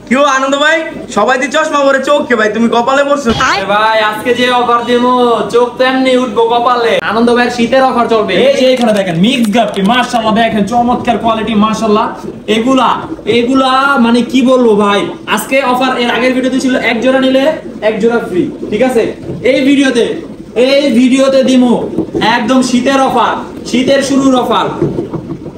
কিও আনন্দ ভাই সবাই দি চশমা পরে চোখে ভাই তুমি কপালে পড়ছো ভাই আজকে যে অফার দিমু চোখ তেমনি উঠবো কপালে। আনন্দ ভাই শীতের অফার চলবে। এই যে এখানে দেখেন মিক্স গাপ্পি মাশাআল্লাহ, দেখেন চমৎকার কোয়ালিটি মাশাআল্লাহ। এগুলা মানে কি বলবো ভাই, আজকে অফার। এর আগের ভিডিওতে ছিল এক জোড়া নিলে এক জোড়া ফ্রি, ঠিক আছে। এই ভিডিওতে দিমু একদম শীতের অফার, শীতের শুরুর অফার।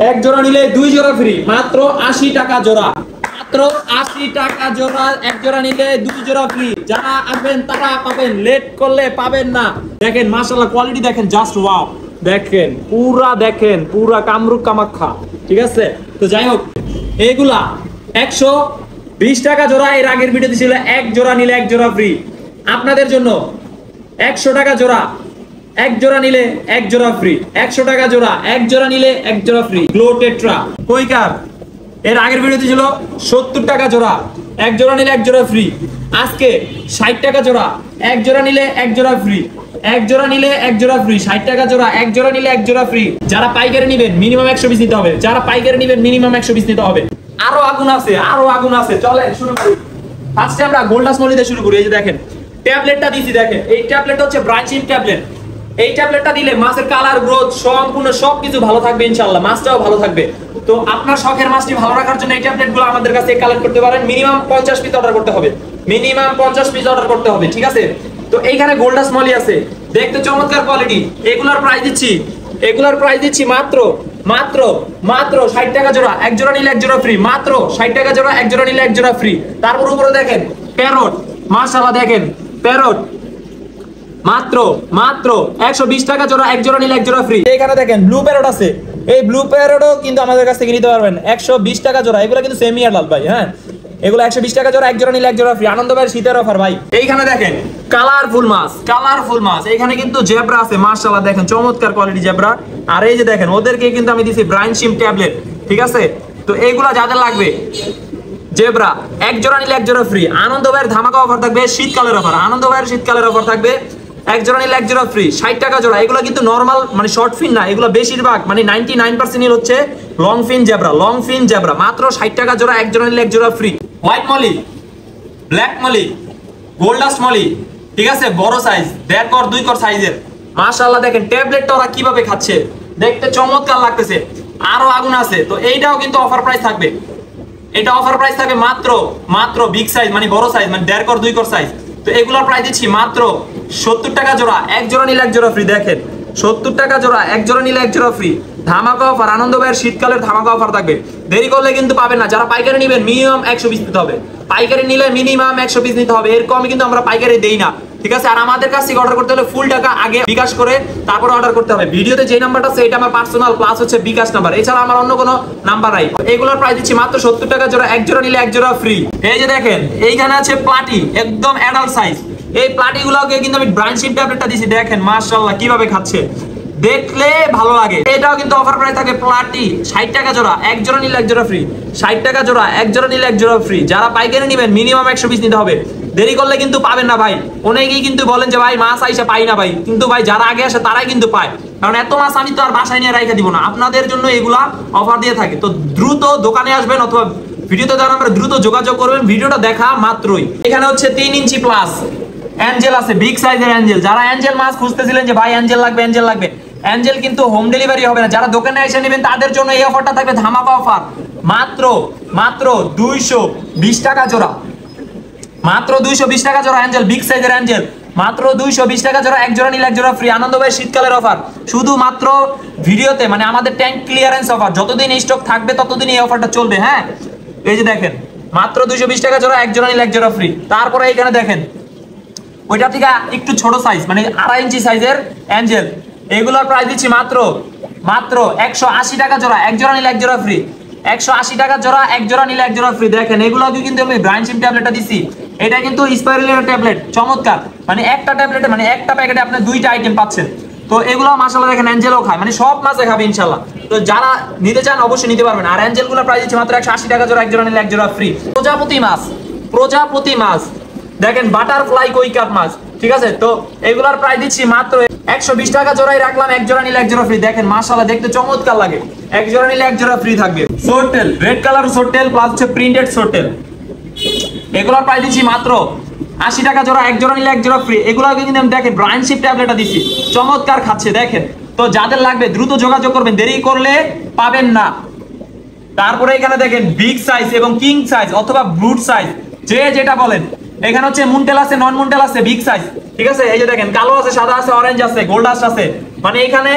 এক জোড়া নিলে দুই জোড়া ফ্রি, মাত্র 80 টাকা জোড়া, মাত্র 80 টাকা জোড়া। এক জোড়া নিলে দুই জোড়া ফ্রি। যারা আসবেন তারা পাবেন, লেট করলে পাবেন না। দেখেন মাশাআল্লাহ কোয়ালিটি দেখেন, জাস্ট ওয়াও। দেখেন পুরা কামরূপ কামাখ্যা, ঠিক আছে। তো যাই হোক, এগুলা 120 টাকা জোড়া। এর আগের ভিডিওতে ছিল এক জোড়া নিলে এক জোড়া ফ্রি। আপনাদের জন্য 100 টাকা জোড়া, এক জোড়া নিলে এক জোড়া ফ্রি। 100 টাকা জোড়া, এক জোড়া নিলে এক জোড়া ফ্রি। গ্লো টেট্রা কুইকার এর আগের ভিডিওতে ছিল 70 টাকা জোড়া, এক জোড়া নিলে এক জোড়া ফ্রি। আজকে 60 টাকা জোড়া, এক জোড়া নিলে এক জোড়া ফ্রি। এক জোড়া নিলে এক জোড়া ফ্রি, 60 টাকা জোড়া, এক জোড়া নিলে এক জোড়া ফ্রি। যারা পাইকারি নেবেন মিনিমাম 100 পিস নিতে হবে। যারা পাইকারি নেবেন মিনিমাম 100 পিস নিতে হবে। আরো আগুন আছে, চলেন শুরু করি। ফার্স্টে আমরা গোল্ডাস মলি দিয়ে শুরু করি। এই যে দেখেন ট্যাবলেটটা দিছি, দেখেন এই ট্যাবলেটটা হচ্ছে ব্রাঞ্চিং ট্যাবলেট। এই ট্যাবলেটটা দিলে মাছের কালার, গ্রোথ সম্পূর্ণ সবকিছু ভালো থাকবে ইনশাআল্লাহ, মাছটাও ভালো থাকবে। তো আপনার শখের মাছটি ভালো রাখার জন্য এই ট্যাবলেটগুলো আমাদের কাছে কালেক্ট করতে পারেন। মিনিমাম 50 পিস অর্ডার করতে হবে, মিনিমাম 50 পিস অর্ডার করতে হবে, ঠিক আছে। তো এইখানে গোল্ডাস মলি আছে, দেখতে চমৎকার কোয়ালিটি। এগুলার প্রাইস দিচ্ছি মাত্র 60 টাকা জোড়া, এক জোড়া নিলে এক জোড়া ফ্রি। মাত্র 60 টাকা জোড়া, এক জোড়া নিলে এক জোড়া ফ্রি। তারপর উপরে দেখেন প্যারট, মাশাআল্লাহ দেখেন প্যারট, মাত্র 120 টাকা জোড়া, এক জোড়া নিলে এক জোড়া ফ্রি। এখানে দেখেন ব্লু প্যারট আছে, এই ব্লু প্যারটও কিন্তু আমাদের কাছ থেকে নিতে পারবেন 120 টাকা জোড়া। এগুলো কিন্তু সেমি অ্যাডাল্ট ভাই, হ্যাঁ এগুলো 120 টাকা জোড়া, এক জোড়া নিলে এক জোড়া ফ্রি। আনন্দ ভাইয়ের শীতের অফার ভাই। এইখানে দেখেন কালারফুল মাছ, এইখানে কিন্তু জেব্রা আছে মাশাআল্লাহ, দেখেন চমৎকার কোয়ালিটি জেব্রা। আর এই যে দেখেন ওদেরকে কিন্তু আমি দিছি ব্রাঞ্চিং ট্যাবলেট, ঠিক আছে। তো এইগুলা যাদের লাগবে জেব্রা, এক জোড়া নিলে এক জোড়া ফ্রি। আনন্দ ভাইয়ের ধামাকা অফার থাকবে, শীতকালের অফার। আনন্দ ভাইয়ের শীতকালের অফার থাকবে, এক জোড়া নিলে এক জোড়া ফ্রি, 60 টাকা জোড়া। এগুলো কিন্তু নরমাল মানে শর্ট ফিন না, এগুলো বেশিরভাগ মানে 99% হচ্ছে লং ফিন জেব্রা। মাত্র 60 টাকা জোড়া, এক জোড়া নিলে এক জোড়া ফ্রি। White molly, black molly, gold dust molly, ঠিক আছে, বড় সাইজ, 1.5 কর 2 কর সাইজের। মাশাআল্লাহ দেখেন ট্যাবলেটটা ওরা কিভাবে খাচ্ছে, দেখতে চমৎকার লাগতেছে। আরো আগুন আছে। তো এইটাও কিন্তু অফার প্রাইস থাকবে, এটা অফার প্রাইস থাকবে মাত্র বিগ সাইজ মানে বড় সাইজ মানে 1.5 কর 2 কর সাইজ। তো এগুলোর প্রাইস দিচ্ছি মাত্র 70 টাকা জোড়া, এক জোড়া নিলে এক জোড়া ফ্রি। দেখেন 70 টাকা জোড়া, এক জোড়া নিলে এক জোড়া ফ্রি। ধামাকা অফার, আনন্দ ভাইয়ের শীতকালের ধামাকা অফার থাকবে। দেরি করলে কিন্তু পাবেন না। যারা পাইকারি নেবেন মিনিমাম 100 পিস নিতে হবে, পাইকারি নিলে মিনিমাম 100 পিস নিতে হবে। এর কমে কিন্তু আমরা পাইকারি দেই না, ঠিক আছে। আর আমাদের কাছ থেকে অর্ডার করতে হলে ফুল টাকা আগে বিকাশ করে তারপর অর্ডার করতে হবে। ভিডিওতে যে নাম্বারটা আছে এটা আমার পার্সোনাল, প্লাস হচ্ছে বিকাশ নাম্বার, এছাড়া আমার অন্য কোনো নাম্বার নাই। এগুলোর প্রাইস দিচ্ছি মাত্র 70 টাকা জোড়া, এক জোড়া নিলে এক জোড়া ফ্রি। এই যে দেখেন এইখানে আছে প্লাটি, একদম অ্যাডাল্ট সাইজ। এই প্লাটিগুলোকে কিন্তু আমি ব্রাঞ্চিং ট্যাবলেটটা দিছি, দেখেন মাশাআল্লাহ কিভাবে খাচ্ছে, দেখলে ভালো লাগে। এটাও কিন্তু অফার প্রাইস থাকে প্লাটি 60 টাকা জোড়া, এক জোড়া নিলে এক জোড়া ফ্রি। 60 টাকা জোড়া, এক জোড়া নিলে এক জোড়া ফ্রি। যারা পাইকারি নেবেন মিনিমাম 100 পিস নিতে হবে। দেরি করলে কিন্তু পাবেন না ভাই। অনেকেই কিন্তু বলেন যে ভাই মাছ আইসা পাই না ভাই, কিন্তু ভাই যারা আগে আসে তারাই কিন্তু পায়, কারণ এত মাছ আমি তো আর বাসায় নিয়ে রাইখা দিব না। আপনাদের জন্য এগুলা অফার দিয়ে থাকে। তো দ্রুত দোকানে আসবেন অথবা ভিডিওতে দেওয়ার নাম্বারে দ্রুত যোগাযোগ করবেন, ভিডিওটা দেখা মাত্রই। এখানে হচ্ছে 3 ইঞ্চি প্লাস অ্যাঞ্জেল আছে, বিগ সাইজের অ্যাঞ্জেল। যারা অ্যাঞ্জেল মাছ খুঁজতেছিলেন যে ভাই অ্যাঞ্জেল লাগবে, অ্যাঞ্জেল কিন্তু হোম ডেলিভারি হবে না। যারা দোকানে এসে নেবেন তাদের জন্য এই অফারটা থাকবে, ধামাকা অফার। মাত্র 220 টাকা জোড়া, মাত্র 220 টাকা জোড়া অ্যাঞ্জেল, বিগ সাইজের অ্যাঞ্জেল, মাত্র 220 টাকা জোড়া, এক জোড়া নিলে এক জোড়া ফ্রি। আনন্দ ভাই শীতকালের অফার শুধুমাত্র ভিডিওতে, মানে আমাদের ট্যাঙ্ক ক্লিয়ারেন্স অফার। যতদিন স্টক থাকবে ততদিন এই অফারটা চলবে, হ্যাঁ। এই যে দেখেন মাত্র 220 টাকা জোড়া, এক জোড়া নিলে এক জোড়া ফ্রি। তারপরে এখানে দেখেন ওইটা থেকে একটু ছোট সাইজ মানে 2.5 ইঞ্চি সাইজের অ্যাঞ্জেল। এগুলোর প্রাইস দিচ্ছি মাত্র 180 টাকা জোড়া, এক জোড়া নিলে এক জোড়া ফ্রি। 180 টাকা জোড়া, এক জোড়া নিলে এক জোড়া ফ্রি। দেখেন এগুলোকে কিন্তু আমি ব্রাঞ্চিং ট্যাবলেটটা দিছি, এটা কিন্তু স্পাইরালের ট্যাবলেট, চমৎকার। মানে একটা ট্যাবলেটে মানে একটা প্যাকেটে আপনি 2টা আইটেম পাচ্ছেন। তো এগুলো মাশাআল্লাহ দেখেন অ্যাঞ্জেলও খায়, মানে সব মাছে খাবে ইনশাআল্লাহ। তো যারা নিতে চান অবশ্যই নিতে পারবেন। আর অ্যাঞ্জেলগুলোর প্রাইস দিচ্ছি মাত্র 180 টাকা জোড়া, এক জোড়া নিলে এক জোড়া ফ্রি। প্রজাপতি মাছ দেখেন, বাটারফ্লাই কই কাপ মাছ, ঠিক আছে। তো এগুলার প্রাইস দিচ্ছি মাত্র 120 টাকা জোড়াই রাখলাম, এক জোড়া নিলে এক জোড়া ফ্রি। দেখেন মাশাআল্লাহ দেখতে চমৎকার লাগে, এক জোড়া নিলে এক জোড়া ফ্রি থাকবে। সোরটেল রেড কালার সোরটেল প্লাস হচ্ছে প্রিন্টেড সোরটেল, এগুলোর প্রাইস দিচ্ছি মাত্র 80 টাকা জোড়া, এক জোড়া নিলে এক জোড়া ফ্রি। এগুলো কিন্তু আমি দেখেন ব্রাইন শিপ ট্যাবলেটটা দিচ্ছি, চমৎকার খাচ্ছে দেখেন। তো যাদের লাগবে দ্রুত যোগাযোগ করবেন, দেরি করলে পাবেন না। তারপরে এখানে দেখেন বিগ সাইজ এবং কিং সাইজ অথবা ব্রুট সাইজ, যে যেটা বলেন। এখানে হচ্ছে মুনটেল আছে, নন মুনটেল আছে, বিগ সাইজ, ঠিক আছে। এই যে দেখেন কালো আছে, সাদা আছে, অরেঞ্জ আছে, গোল্ডাস আছে, মানে এখানে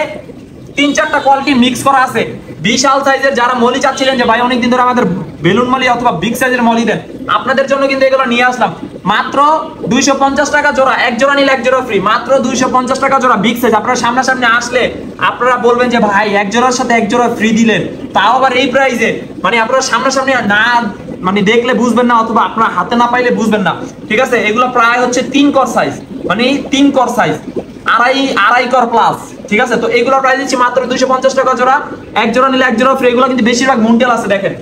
3-4টা কোয়ালিটি মিক্স করা আছে। বিশাল সাইজের যারা মলি চাচ্ছিলেন যে ভাই অনেকদিন ধরে আমাদের বেলুন মলি অথবা বিগ সাইজের মলি দেন, আপনাদের জন্য কিন্তু এগুলো নিয়ে আসলাম মাত্র 250 টাকা জোড়া, এক জোড়া নিলে এক জোড়া ফ্রি, মাত্র 250 টাকা জোড়া বিগ সাইজ। আপনারা সামনাসামনি আসলে আপনারা বলবেন যে ভাই এক জোড়ার সাথে এক জোড়া ফ্রি দিলেন, তাও আবার এই প্রাইসে। মানে আপনারা সামনাসামনি না মানে দেখলে বুঝবেন না, অথবা আপনারা হাতে না পাইলে বুঝবেন না, ঠিক আছে। এগুলো প্রায় হচ্ছে 3 কর সাইজ, মানে 3 কর সাইজ, আড়াই কর প্লাস, ঠিক আছে। তো এগুলোর প্রাইস দিচ্ছি মাত্র 250 টাকা জোড়া, এক জোড়া নিলে এক জোড়া ফ্রি। এগুলো কিন্তু বেশিরভাগ মুনটেল আছে দেখেন।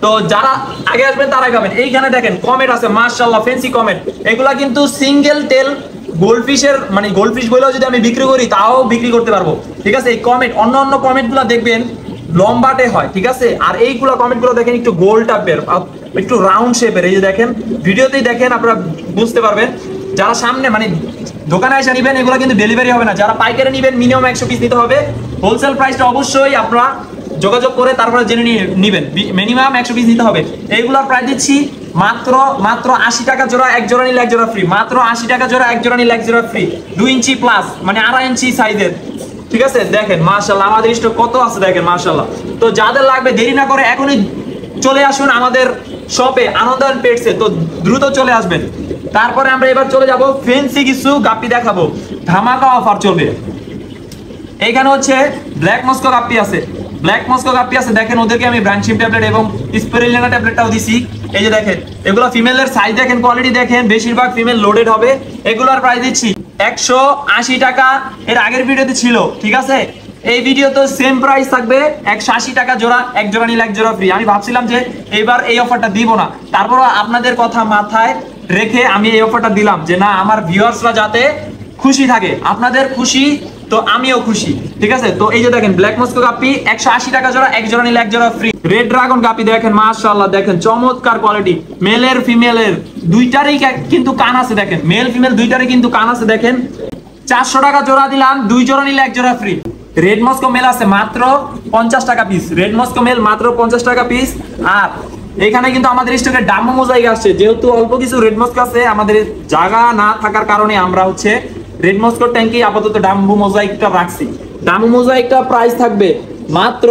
তো যারা আগে আসবেন তারাই পাবেন। এইখানে দেখেন কমেট আছে, মাশাআল্লাহ ফেন্সি কমেট। এগুলা কিন্তু সিঙ্গেল টেল গোল্ডফিশের, মানে গোল্ডফিশ বলেও যদি আমি বিক্রি করি তাও বিক্রি করতে পারবো, ঠিক আছে। এই কমেট অন্য কমেটগুলো দেখবেন লম্বাটে হয়, ঠিক আছে। আর এইগুলো কমেটগুলো দেখেন একটু গোল টাইপের, একটু রাউন্ড শেপের। এই যে দেখেন ভিডিওতেই দেখেন, আপনারা বুঝতে পারবেন। যারা সামনে মানে দোকানে এসে নিবেন এগুলো কিন্তু ডেলিভারি হবে না। যারা পাইকারি নিবেন মিনিমাম 100 পিস নিতে হবে। হোলসেল প্রাইসটা অবশ্যই আপনারা যোগাযোগ করে তারপরে জেনে নিবেন, মিনিমাম 100 পিস নিতে হবে। এইগুলোর প্রাইস দিচ্ছি মাত্র 80 টাকা জোড়া, এক জোড়া নিলে এক জোড়া ফ্রি, মাত্র 80 টাকা জোড়া, এক জোড়া নিলে এক জোড়া ফ্রি। 2 ইঞ্চি প্লাস, মানে 2.5 ইঞ্চি সাইজের, ঠিক আছে। দেখেন মাশাআল্লাহ আমাদের স্টক কত আছে দেখেন মাশাআল্লাহ। তো যাদের লাগবে দেরি না করে এখনই চলে আসুন আমাদের শপে আনন্দায়ন পেটসে, তো দ্রুত চলে আসবেন। তারপরে আমরা এবার চলে যাব ফেন্সি কিছু গাপ্পি দেখাবো, ধামাকা অফার চলবে। এইখানে হচ্ছে ব্ল্যাক মস্কো গাপ্পি আছে, ব্ল্যাক মস্কো গাপ্পি আছে দেখেন। ওদেরকে আমি ব্রাঞ্চিম ট্যাবলেট এবং স্পিরুলিনা ট্যাবলেটটাও দিছি। এই যে দেখেন এগুলো ফিমেলের সাইজ দেখেন, কোয়ালিটি দেখেন, বেশিরভাগ ফিমেল লোডেড হবে। এগুলোর প্রাইস দিচ্ছি 180 টাকা। এর আগের ভিডিওতে ছিল, ঠিক আছে। এই ভিডিও তো সেম প্রাইস থাকবে, 180 টাকা জোড়া, এক জোড়া নিলে এক জোড়া ফ্রি। আমি ভাবছিলাম যে এবার এই অফারটা দিব না, তারপর আপনাদের কথা মাথায় রেখে আমি এই অফারটা দিলাম, যে না আমার ভিউয়ার্সরা যাতে খুশি থাকে, আপনাদের খুশি তো আমিও খুশি, ঠিক আছে। তো এই যে দেখেন ব্ল্যাক মস্কো গাপ্পি 180 টাকা জোড়া, এক জোড়া নিলে এক জোড়া ফ্রি। রেড ড্রাগন গাপ্পি দেখেন মাশাআল্লাহ, দেখেন চমৎকার কোয়ালিটি, মেলের ফিমেলের দুইটারই কিন্তু কান আছে দেখেন, মেল ফিমেল দুইটারই কিন্তু কান আছে দেখেন। 400 টাকা জোড়া দিলাম, 2 জোড়া নিলে এক জোড়া ফ্রি। রেড মস্কো মেল আছে মাত্র 50 টাকা পিস, রেড মস্কো মেল মাত্র 50 টাকা পিস। আর এখানে কিন্তু আমাদের স্টকে ডাম্বো মোজাইক আসছে, যেহেতু অল্প কিছু রেড মস্কো আছে, আমাদের জায়গা না থাকার কারণে আমরা হচ্ছে রেড মস্কো ট্যাঙ্কি আপাতত ডাম্বো মোজাইকটা রাখছি। ডাম্বো মোজাইকটা প্রাইস থাকবে মাত্র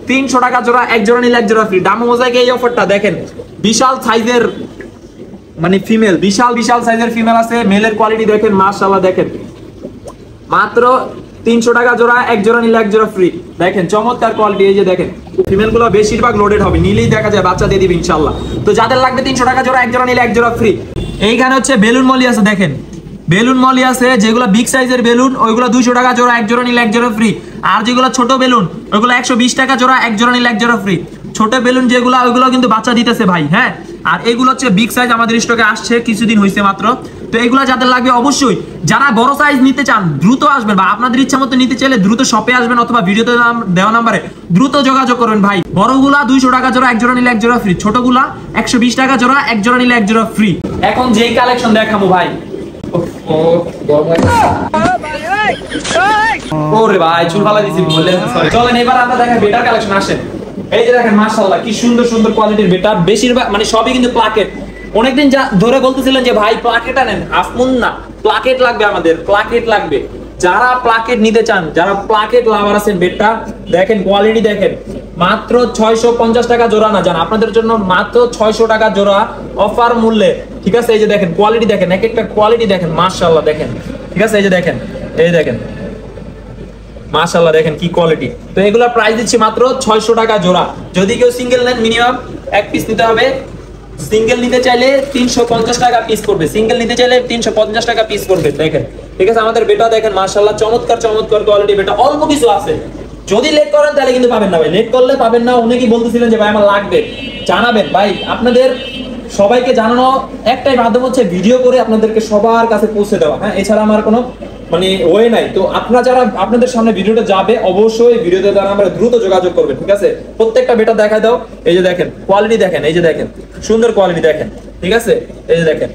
300 টাকা জোড়া, এক জোড়া নিলে এক জোড়া ফ্রি। ডাম্বো মোজাইক এই অফারটা দেখেন, বিশাল সাইজের মানে ফিমেল, বিশাল সাইজের ফিমেল আছে। মেলের কোয়ালিটি দেখেন মাশাআল্লাহ, দেখেন মাত্র 300 টাকা জোড়া, এক জোড়া নিলে এক জোড়া ফ্রি। দেখেন চমৎকার কোয়ালিটি। এই যে দেখেন ফিমেল গুলো বেশিরভাগ লোডেড হবে, নিলেই দেখা যায় বাচ্চা দিয়ে দিবে ইনশাআল্লাহ। তো যাদের লাগবে 300 টাকা জোড়া, এক জোড়া নিলে এক জোড়া ফ্রি। এইখানে হচ্ছে বেলুন মলি আছে দেখেন, বেলুন মলি আছে যেগুলো বিগ সাইজের বেলুন, ওইগুলো 200 টাকা জোড়া, এক জোড়া নিলে এক জোড়া ফ্রি। আর যেগুলো ছোট বেলুন ওইগুলো 120 টাকা জোড়া, এক জোড়া নিলে এক জোড়া ফ্রি। ছোট বেলুন যেগুলো ওইগুলো কিন্তু বাচ্চা দিতেছে ভাই, হ্যাঁ। আর এগুলো হচ্ছে বিগ সাইজ, আমাদের স্টকে আসছে কিছুদিন হয়েছে মাত্র। তো এগুলো যাদের লাগবে অবশ্যই, যারা বড় সাইজ নিতে চান দ্রুত আসবেন, বা আপনাদের ইচ্ছা মতো নিতে চাইলে দ্রুত শপে আসবেন, অথবা ভিডিওতে দেওয়া নাম্বারে দ্রুত যোগাযোগ করবেন ভাই। বড়গুলা 200 টাকা জোড়া, এক জোড়া নিলে এক জোড়া ফ্রি। ছোটগুলা 120 টাকা জোড়া, এক জোড়া নিলে এক জোড়া ফ্রি। এখন যেই কালেকশন দেখাবো ভাই, ওরে ভাই চুল ফালা দিছি বললে সরি। চলেন এবার আমরা দেখেন বেটার কালেকশন আসেন। এই যে দেখেন মাশাআল্লাহ কি সুন্দর কোয়ালিটির বেটার, বেশিরভাগ মানে সবই কিন্তু প্লাকেট। অনেকদিন ধরে বলতেছিলেন যে ভাই প্লাকেট আনেন, আফমুন না, প্লাকেট লাগবে আমাদের, প্লাকেট লাগবে। যারা প্লাকেট নিতে চান, যারা প্লাকেট লাভার আছেন, বেটা দেখেন কোয়ালিটি দেখেন, মাত্র 650 টাকা জোড়া না জান, আপনাদের জন্য মাত্র 600 টাকা জোড়া অফার মূল্যে, ঠিক আছে। এই যে দেখেন কোয়ালিটি দেখেন, এক একটা কোয়ালিটি দেখেন মাশাআল্লাহ দেখেন, ঠিক আছে। এই যে দেখেন, এই দেখেন মাশাআল্লাহ দেখেন কি কোয়ালিটি। তো এগুলা প্রাইস দিচ্ছি মাত্র 600 টাকা জোড়া। যদি কেউ সিঙ্গেল নেন মিনিমাম এক পিস নিতে হবে। সিঙ্গেল নিতে চাইলে 350 টাকা পিস করবে, সিঙ্গেল নিতে চাইলে 350 টাকা পিস করবে দেখেন, ঠিক আছে। আমাদের বেটা দেখেন মাশাআল্লাহ চমৎকার কোয়ালিটি বেটা, অল্প কিছু আছে। যদি লেট করেন তাহলে কিন্তু পাবেন না ভাই, লেট করলে পাবেন না। অনেকেই বলতেছিলেন যে ভাই আমার লাগবে, জানাবেন ভাই। আপনাদের সবাইকে জানানো একটাই মাধ্যম হচ্ছে ভিডিও করে আপনাদেরকে সবার কাছে পৌঁছে দেওয়া, হ্যাঁ। এছাড়া আমার কোনো মানে ওয়ে নাই। তো আপনারা যারা আপনাদের সামনে ভিডিওটা যাবে অবশ্যই ভিডিওতে দ্বারা আমরা দ্রুত যোগাযোগ করবেন, ঠিক আছে? প্রত্যেকটা বেটা দেখা দাও, এই যে দেখেন কোয়ালিটি দেখেন, এই যে দেখেন সুন্দর কোয়ালিটি দেখেন, ঠিক আছে? এই যে দেখেন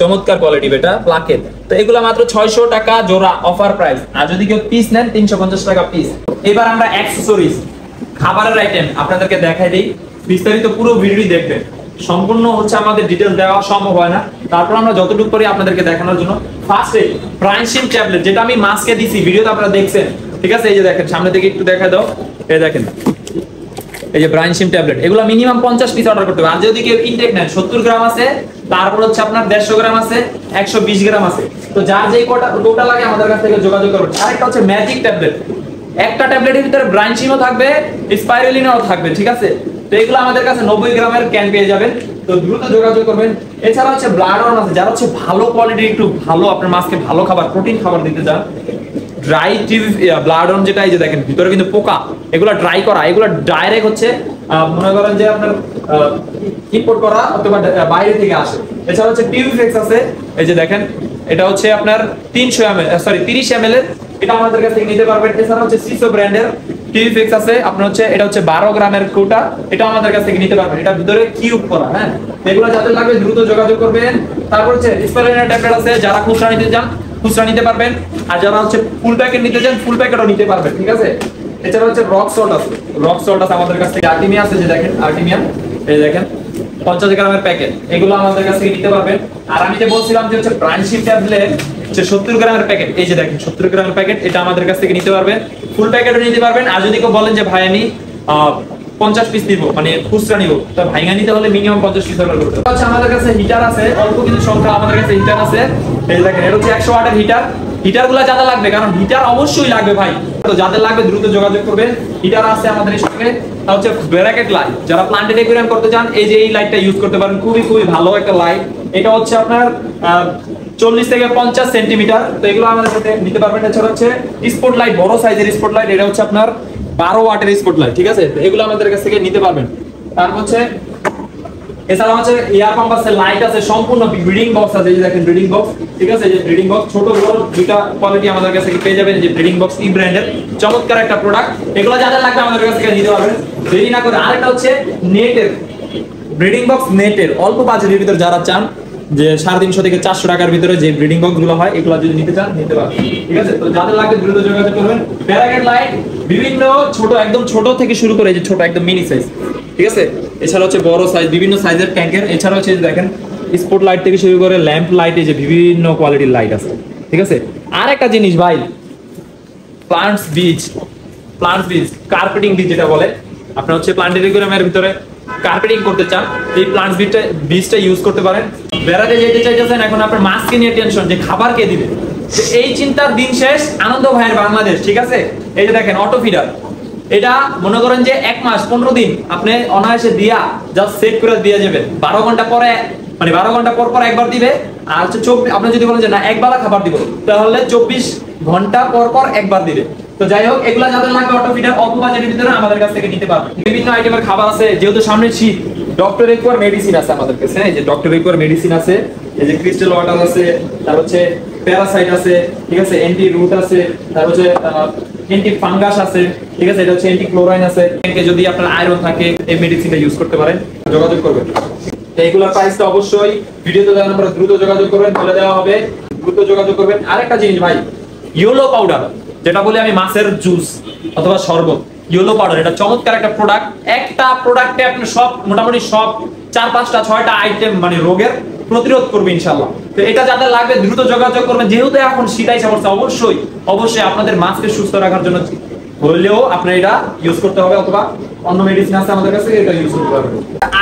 চমৎকার কোয়ালিটি বেটা প্লাকেট। তো এগুলো মাত্র 600 টাকা জোড়া অফার প্রাইস, আর যদি কেউ পিস নেন 350 টাকা পিস। এবার আমরা অ্যাকসেসরিজ খাবারের আইটেম আপনাদেরকে দেখাই দিই, বিস্তারিত পুরো ভিডিওটি দেখবেন। সম্পূর্ণ হচ্ছে আমাদের ডিটেইলস দেওয়া সম্ভব হয় না, তারপর আমরা যতটুকু করি আপনাদেরকে দেখানোর জন্য। ফার্স্টে ব্রাইনশিম ট্যাবলেট, যেটা আমি মাস্কে দিছি, ভিডিওতে আপনারা দেখছেন, ঠিক আছে? এই যে দেখেন সামনে থেকে একটু দেখা দাও, এই দেখেন এই যে ব্রাইনশিম ট্যাবলেট, এগুলো মিনিমাম 50 পিস অর্ডার করতে হবে। আর যদি কেউ ইনটেক নেন 70 গ্রাম আছে, তারপর হচ্ছে আপনার 150 গ্রাম আছে, 120 গ্রাম আছে। তো যার যেই কোটা লাগে আমাদের কাছ থেকে যোগাযোগ করবেন। আরেকটা হচ্ছে ম্যাজিক ট্যাবলেট, একটা ট্যাবলেটের ভিতরে ব্রাইনশিমও থাকবে, স্পাইরুলিনও থাকবে, ঠিক আছে? তো এগুলো আমাদের কাছে 90 গ্রামের ক্যান পেয়ে যাবেন, তো দ্রুত যোগাযোগ করবেন। এছাড়া হচ্ছে ব্লাড অন আছে, যারা হচ্ছে ভালো কোয়ালিটির একটু ভালো আপনার মাছকে ভালো খাবার প্রোটিন খাবার দিতে চান, ড্রাই ব্লাড অন যেটা, এই যে দেখেন ভিতরে কিন্তু পোকা, এগুলো ড্রাই করা, এগুলো ডাইরেক্ট হচ্ছে মনে করেন যে আপনার ইম্পোর্ট করা অথবা বাইরে থেকে আসে। এছাড়া হচ্ছে টিউফেক্স আছে, এই যে দেখেন এটা হচ্ছে আপনার 30 ml এর, এটা আমাদের কাছ থেকে নিতে পারবেন। এছাড়া হচ্ছে সিসো ব্র্যান্ডের টিউফেক্স আছে, আপনার হচ্ছে এটা হচ্ছে 12 গ্রামের কোটা, এটা আমাদের কাছ থেকে নিতে পারবেন, এটা ভিতরে কিউব করা। হ্যাঁ, এগুলো যাদের লাগবে দ্রুত যোগাযোগ করবেন। তারপর হচ্ছে স্পাইরুলিন ট্যাবলেট আছে, যারা খুচরা নিতে চান খুচরা নিতে পারবেন, আর যারা হচ্ছে ফুল প্যাকেট নিতে চান ফুল প্যাকেটও নিতে পারবেন, ঠিক আছে? এছাড়া হচ্ছে রক সল্ট আছে, রক সল্ট আছে আমাদের কাছ থেকে। আর্টিমিয়া আছে, যে দেখেন আর্টিমিয়া, এই দেখেন 50 গ্রামের প্যাকেট, এগুলো আমাদের কাছ থেকে নিতে পারবেন। আর আমি যে বলছিলাম যে হচ্ছে ব্রাইনশিম ট্যাবলেট হচ্ছে 70 গ্রামের প্যাকেট, এই যে দেখেন 70 গ্রামের প্যাকেট, এটা আমাদের কাছ থেকে নিতে পারবেন, ফুল প্যাকেটও নিতে পারবেন। আর যদি কেউ বলেন যে ভাই আমি 50 পিস নিব, মানে খুচরা নিব, তো ভাইঙ্গা নিতে হলে মিনিমাম 50 পিস অর্ডার করতে হবে। আচ্ছা, আমাদের কাছে হিটার আছে, অল্প কিছু সংখ্যা আমাদের কাছে হিটার আছে, এই দেখেন এটা হচ্ছে 100 ওয়াটের হিটার। হিটারগুলো যাদের লাগবে, কারণ হিটার অবশ্যই লাগবে ভাই, তো যাদের লাগবে দ্রুত যোগাযোগ করবেন। হিটার আছে আমাদের সঙ্গে। তা হচ্ছে ব্র্যাকেট লাইট, যারা প্ল্যান্টেড অ্যাকুয়ারিয়াম করতে চান, এই যে এই লাইটটা ইউজ করতে পারেন, খুবই খুবই ভালো একটা লাইট। এটা হচ্ছে আপনার 40 থেকে 50 সেন্টিমিটার, তো এগুলো আমাদের সাথে নিতে পারবেন। এছাড়া হচ্ছে স্পট লাইট, বড় সাইজের স্পট লাইট, এটা হচ্ছে আপনার 12 ওয়াটের স্পট লাইট, ঠিক আছে? এগুলো আমাদের কাছ থেকে নিতে পারবেন। তারপর হচ্ছে এছাড়া হচ্ছে এয়ার পাম্প আছে, লাইট আছে, সম্পূর্ণ ব্রিডিং বক্স আছে, এই যে দেখেন ব্রিডিং বক্স, ঠিক আছে? এই যে ব্রিডিং বক্স, ছোট বড় দুইটা কোয়ালিটি আমাদের কাছ থেকে পেয়ে যাবেন। যে ব্রিডিং বক্স ই ব্র্যান্ডের চমৎকার একটা প্রোডাক্ট, এগুলো যাদের লাগবে আমাদের কাছ থেকে নিতে পারবেন, দেরি না করে। আরেকটা হচ্ছে নেটের ব্রিডিং বক্স, নেটের অল্প বাজেটের ভিতরে যারা চান যে 350 থেকে 400 টাকার ভিতরে যে ব্রিডিং বক্স গুলো হয়, এগুলো যদি নিতে চান নিতে পারবেন, ঠিক আছে? তো যাদের লাগবে দ্রুত যোগাযোগ করবেন। ব্র্যাকেট লাইট বিভিন্ন ছোট, একদম ছোট থেকে শুরু করে, এই যে ছোট একদম মিনি সাইজ, ঠিক আছে? এছাড়া হচ্ছে বড় সাইজ, বিভিন্ন সাইজের ট্যাঙ্কের। এছাড়া হচ্ছে দেখেন স্পট লাইট থেকে শুরু করে ল্যাম্প লাইট, এই যে বিভিন্ন কোয়ালিটির লাইট আছে, ঠিক আছে? আর একটা জিনিস ভাই, প্লান্টস বীজ কার্পেটিং বীজ যেটা বলে, আপনার হচ্ছে প্লান্টেড অ্যাকুয়ারিয়ামের ভিতরে কার্পেটিং করতে চান, এই প্লান্টস বীজটা ইউজ করতে পারেন। বেড়াতে যেতে চাইতেছেন, এখন আপনার মাছকে নিয়ে টেনশন যে খাবার কে দিবে, এই চিন্তার দিন শেষ। আনন্দ ভাইয়ের বাংলাদেশ, ঠিক আছে? এই যে দেখেন অটো ফিডার, এটা মনে করেন যে 1 মাস 15 দিন আপনি অনায়াসে দিয়া জাস্ট সেট করে দিয়ে যাবেন। 12 ঘন্টা পরে, মানে 12 ঘন্টা পর পর একবার দিবে। আর হচ্ছে আপনি যদি বলেন যে না একবেলা খাবার দিব, তাহলে 24 ঘন্টা পর পর একবার দিবে। তো যাই হোক, এগুলা যাদের লাগবে অটো ফিডার অল্প বাজেটের ভিতরে আমাদের কাছ থেকে নিতে পারবেন। বিভিন্ন আইটেমের খাবার আছে, যেহেতু সামনে শীত, ডক্টর রিকোয়ার মেডিসিন আছে আমাদের কাছে, এই যে ডক্টর রিকোয়ার মেডিসিন আছে, এই যে ক্রিস্টাল ওয়াটার আছে, তার হচ্ছে প্যারাসাইট আছে, ঠিক আছে? অ্যান্টি রুট আছে, তার হচ্ছে অ্যান্টি ফাঙ্গাস আছে, ঠিক আছে? এটা হচ্ছে অ্যান্টি ক্লোরাইন আছে। যদি আপনার আয়রন থাকে, এই মেডিসিনটা ইউজ করতে পারেন, যোগাযোগ করবেন। তো এইগুলোর প্রাইসটা অবশ্যই ভিডিওতে দেওয়ার নাম্বারে দ্রুত যোগাযোগ করবেন, বলে দেওয়া হবে, দ্রুত যোগাযোগ করবেন। আরেকটা জিনিস ভাই, ইয়েলো পাউডার, যেটা বলি আমি মাছের জুস অথবা শরবত, ইয়েলো পাউডার, এটা চমৎকার একটা প্রোডাক্ট। একটা প্রোডাক্টে আপনি সব মোটামুটি সব 4-5টা 6টা আইটেম মানে রোগের প্রতিরোধ করবে ইনশাআল্লাহ। তো এটা যাদের লাগবে দ্রুত যোগাযোগ করবেন। যেহেতু এখন শীতাই সমস্যা, অবশ্যই আপনাদের মাছকে সুস্থ রাখার জন্য হলেও আপনার এটা ইউজ করতে হবে, অথবা অন্য মেডিসিন আছে আমাদের কাছে, এটা ইউজ করতে পারবেন।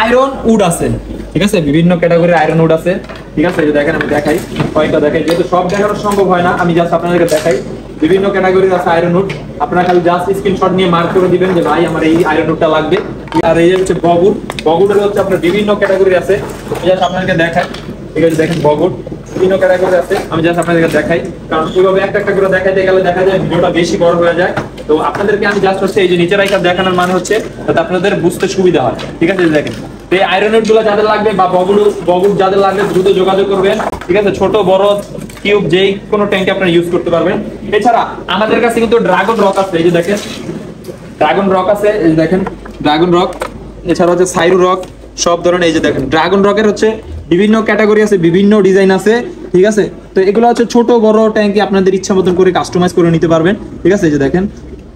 আয়রন উড আছে, ঠিক আছে? বিভিন্ন ক্যাটাগরির আয়রন উড আছে, ঠিক আছে? এই যে দেখেন, আমি দেখাই, কয়েকটা দেখাই, যেহেতু সব দেখানো সম্ভব হয় না, আমি জাস্ট আপনাদেরকে দেখাই। বিভিন্ন ক্যাটাগরির আছে আয়রন উড, আপনারা খালি জাস্ট স্ক্রিনশট নিয়ে মার্ক করে দিবেন যে ভাই আমার এই আয়রন উডটা লাগবে। আর এই হচ্ছে বগুড়ের হচ্ছে আপনার বিভিন্ন ক্যাটাগরি আছে, জাস্ট আপনাদেরকে দেখাই, ঠিক আছে? দেখেন বগুড় বিভিন্ন ক্যাটাগরি আছে, আমি জাস্ট আপনাদেরকে দেখাই, কারণ এইভাবে একটা একটা করে দেখাইতে গেলে দেখা যায় ভিডিওটা বেশি বড় হয়ে যায়। তো আপনাদেরকে আমি জাস্ট হচ্ছে এই যে নিচে রাখা দেখানোর মানে হচ্ছে যাতে আপনাদের বুঝতে সুবিধা হয়, ঠিক আছে? দেখেন, তো এই আয়রন উড গুলো যাদের লাগবে বা বগুড় যাদের লাগবে দ্রুত যোগাযোগ করবেন, ঠিক আছে? ছোট বড় কিউব যেই কোনো ট্যাঙ্কে আপনারা ইউজ করতে পারবেন। এছাড়া আমাদের কাছে কিন্তু ড্রাগন রক আছে, এই যে দেখেন ড্রাগন রক আছে, এই যে দেখেন ড্রাগন রক। এছাড়া হচ্ছে সাইরু রক, সব ধরনের এই যে দেখেন ড্রাগন রকের হচ্ছে বিভিন্ন ক্যাটাগরি আছে, বিভিন্ন ডিজাইন আছে, ঠিক আছে। তো এগুলো হচ্ছে ছোট বড় ট্যাঙ্কি আপনাদের ইচ্ছা মতন করে কাস্টমাইজ করে নিতে পারবেন, ঠিক আছে। এই যে দেখেন,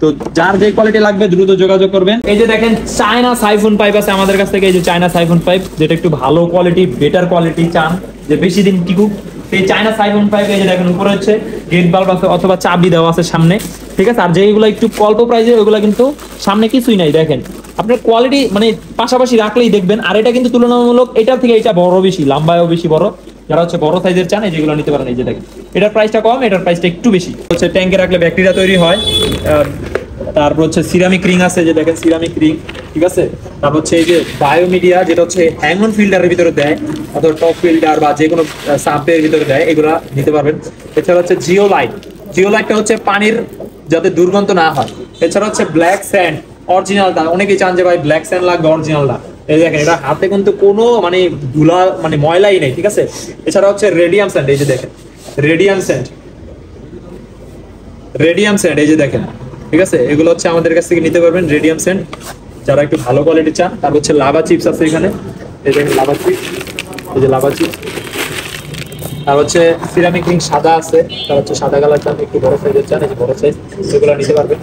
তো যার যে কোয়ালিটি লাগবে দ্রুত যোগাযোগ করবেন। এই যে দেখেন চায়না সাইফুন পাইপ আছে আমাদের কাছ থেকে, এই যে চায়না সাইফুন পাইপ, যেটা একটু ভালো কোয়ালিটি বেটার কোয়ালিটি চান যে বেশি দিন টিকুক, এই চায়না সাইফুন পাইপ। এই যে দেখেন উপরে হচ্ছে গেট বাল্ব আছে অথবা চাবি দেওয়া আছে সামনে, ঠিক আছে। আর যেগুলো একটু অল্প প্রাইসে ওইগুলো কিন্তু সামনে কিছুই নাই, দেখেন আপনার কোয়ালিটি মানে পাশাপাশি রাখলেই দেখবেন। আর এটা কিন্তু তুলনামূলক এটার থেকে এটা বড় বেশি, লম্বায়ও বেশি বড়। যারা হচ্ছে বড় সাইজের চান এই যেগুলো নিতে পারেন। এই যে দেখেন এটার প্রাইসটা কম, এটার প্রাইসটা একটু বেশি। হচ্ছে ট্যাঙ্কে রাখলে ব্যাকটেরিয়া তৈরি হয়। তারপর হচ্ছে সিরামিক রিং আছে, যে দেখেন সিরামিক রিং, ঠিক আছে। তারপর হচ্ছে এই যে বায়োমিডিয়া, যেটা হচ্ছে হ্যাং অন ফিল্টারের ভিতরে দেয় অথবা টপ ফিল্টার বা যে কোনো সাবের ভিতরে দেয়, এগুলা নিতে পারবেন। এছাড়া হচ্ছে জিও লাইট, জিও লাইটটা হচ্ছে পানির যাতে দুর্গন্ধ না হয়। এছাড়া হচ্ছে ব্ল্যাক স্যান্ড অরিজিনালটা, অনেকেই চান যে ভাই ব্ল্যাক স্যান্ড লাগবে অরিজিনালটা, এই দেখেন এটা হাতে কিন্তু কোনো মানে ধুলা মানে ময়লাই নেই, ঠিক আছে। এছাড়া হচ্ছে রেডিয়াম স্যান্ড, এই যে দেখেন রেডিয়াম স্যান্ড, রেডিয়াম স্যান্ড, এই যে দেখেন, ঠিক আছে। এগুলো হচ্ছে আমাদের কাছ থেকে নিতে পারবেন রেডিয়াম স্যান্ড যারা একটু ভালো কোয়ালিটি চান। তারপর হচ্ছে লাভা চিপস আছে এখানে, এই দেখেন লাভা চিপস, এই যে লাভা চিপস। আর হচ্ছে সিরামিক রিং সাদা আছে, তার হচ্ছে সাদা কালার চান, একটু বড় সাইজের চান, এই যে বড় সাইজ, সেগুলো নিতে পারবেন।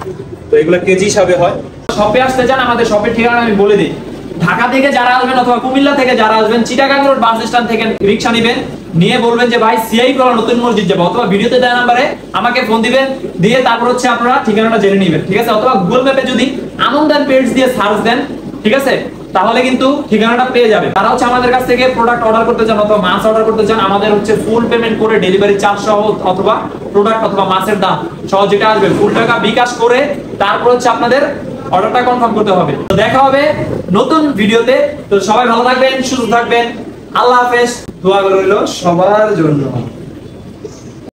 তো এগুলো কেজি হিসাবে হয়। শপে আসতে চান, আমাদের শপের ঠিকানা আমি বলে দিই। ঢাকা থেকে যারা আসবেন অথবা কুমিল্লা থেকে যারা আসবেন, চিটাগাং রোড বাস স্ট্যান্ড থেকে রিক্সা নেবেন, নিয়ে বলবেন যে ভাই সিআই কলা নতুন মসজিদ যাবো, অথবা ভিডিওতে দেওয়া নাম্বারে আমাকে ফোন দিবেন, দিয়ে তারপর হচ্ছে আপনারা ঠিকানাটা জেনে নেবেন, ঠিক আছে। অথবা গুগল ম্যাপে যদি আনন্দান পেজ দিয়ে সার্চ দেন, ঠিক আছে, তাহলে কিন্তু ঠিকানাটা পেয়ে যাবে। তারা হচ্ছে আমাদের কাছ থেকে প্রোডাক্ট অর্ডার করতে চান অথবা মাছ অর্ডার করতে চান, আমাদের হচ্ছে ফুল পেমেন্ট করে ডেলিভারি চার্জ সহ অথবা প্রোডাক্ট অথবা মাছের দাম সহ যেটা আসবে ফুল টাকা বিকাশ করে তারপর হচ্ছে আপনাদের অর্ডারটা কনফার্ম করতে হবে। তো দেখা হবে নতুন ভিডিওতে। তো সবাই ভালো থাকবেন, সুস্থ থাকবেন, আল্লাহ হাফেজ, দোয়া রইল সবার জন্য।